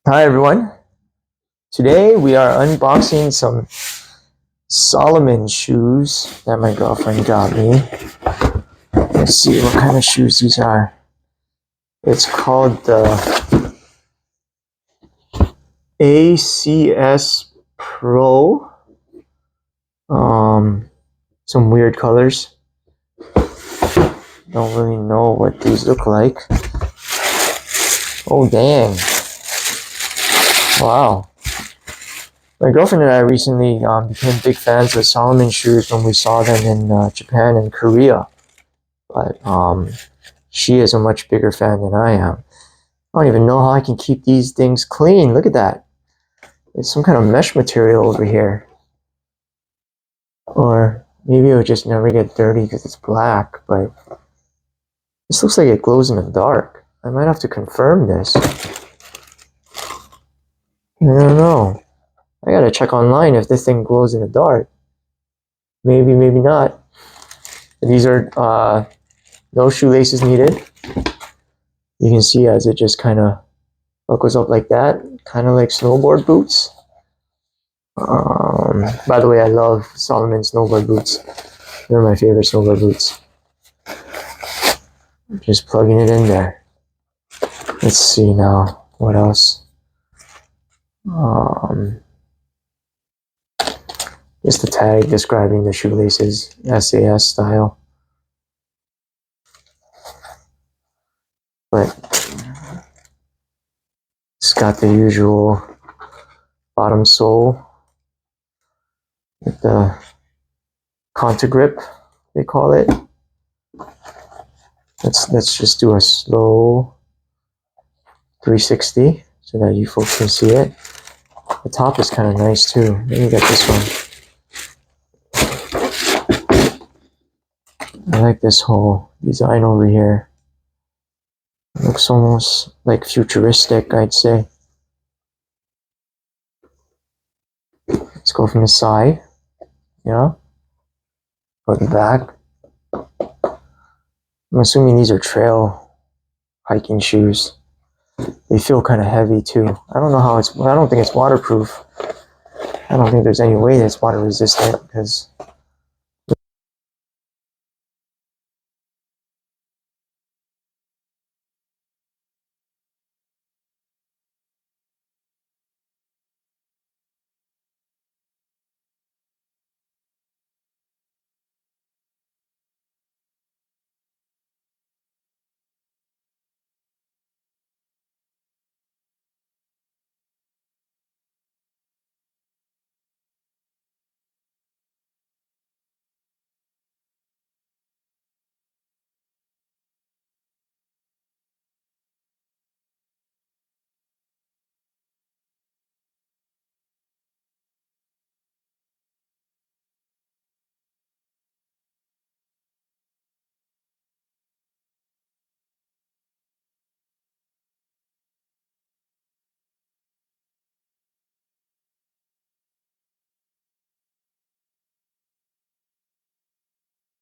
Hi everyone. Today we are unboxing some Solomon shoes that my girlfriend got me. Let's see what kind of shoes these are. It's called the ACS PRO. Some weird colors. Don't really know what these look like. Oh dang. Wow. My girlfriend and I recently became big fans of Solomon shoes when we saw them in Japan and Korea. But she is a much bigger fan than I am. I don't even know how I can keep these things clean. Look at that. There's some kind of mesh material over here. Or maybe it would just never get dirty because it's black, but this looks like it glows in the dark. I might have to confirm this. I don't know. I gotta check online if this thing glows in the dark. Maybe, maybe not. These are no shoelaces needed. You can see as it just kind of buckles up like that, kind of like snowboard boots. By the way, I love Solomon snowboard boots. They're my favorite snowboard boots. Just plugging it in there. Let's see now. What else? Just the tag describing the shoelaces, SAS style. But it's got the usual bottom sole with the conta grip, they call it. Let's just do a slow 360 so that you folks can see it. The top is kind of nice too. Let me get this one. I like this whole design over here. It looks almost like futuristic, I'd say. Let's go from the side. Yeah. Go to the back. I'm assuming these are trail hiking shoes. They feel kind of heavy too. I don't know how I don't think it's waterproof. I don't think there's any way that it's water resistant because